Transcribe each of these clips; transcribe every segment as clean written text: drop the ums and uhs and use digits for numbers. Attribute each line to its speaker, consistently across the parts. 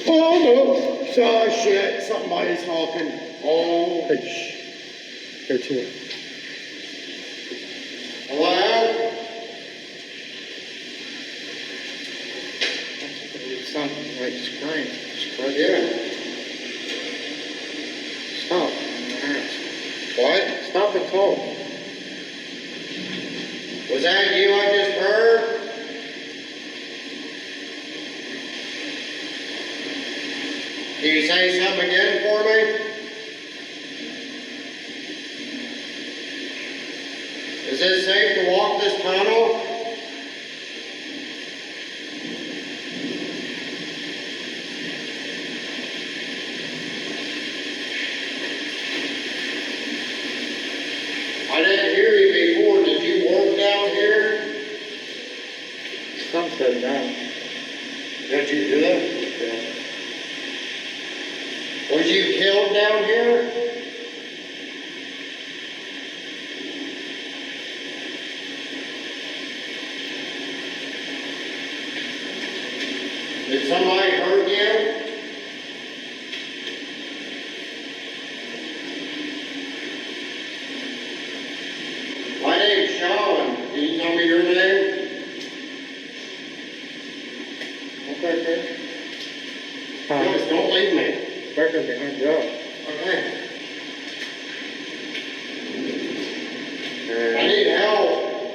Speaker 1: Oh no! Oh shit! Somebody's honking. Oh.
Speaker 2: Hey, shh. Go to it.
Speaker 1: Hello?
Speaker 2: Something like scream.
Speaker 1: Yeah.
Speaker 2: Stop.
Speaker 1: What?
Speaker 2: Stop and call.
Speaker 1: Was that you I just heard? Can you say something again for me? Is it safe to walk this tunnel? I didn't hear you before. Did you work down here?
Speaker 2: Some said no.
Speaker 1: Did you do that?
Speaker 2: Yeah.
Speaker 1: Was you killed down here? Did somebody hurt you? My name's Sean. Can you tell me your name?
Speaker 2: Okay, good.
Speaker 1: Guys, don't leave me.
Speaker 2: Back up behind Joe.
Speaker 1: Okay. I need help.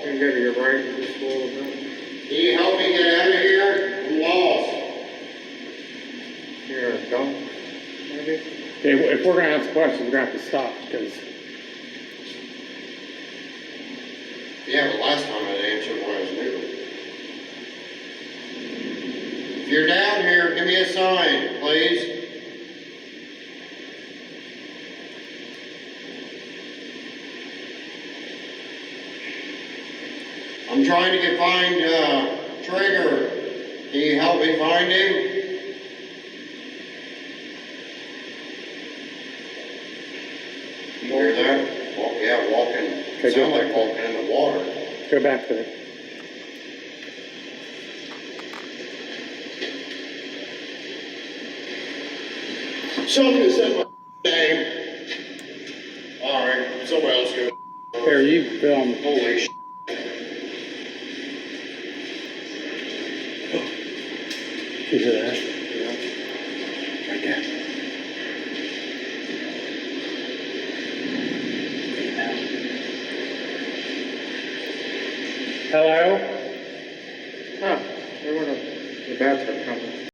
Speaker 2: You can go to your right and just roll it down.
Speaker 1: Can you help me get out of here? I'm lost.
Speaker 2: You're a dog, maybe? Okay, if we're gonna ask questions, we're gonna have to stop, because
Speaker 1: Yeah, but last time I answered when I was new. If you're down here, give me a sign, please. I'm trying to find Trigger. Can you help me find him? You hear that? Well, yeah, walking.
Speaker 2: Okay,
Speaker 1: Sound
Speaker 2: go
Speaker 1: like
Speaker 2: back.
Speaker 1: walking in the water.
Speaker 2: go back there.
Speaker 1: Somebody said my name. All right, somebody else go.
Speaker 2: There, you
Speaker 1: Holy shit.
Speaker 2: you hear that? Yeah. Right there. Hello? Huh, they were in the bathroom coming.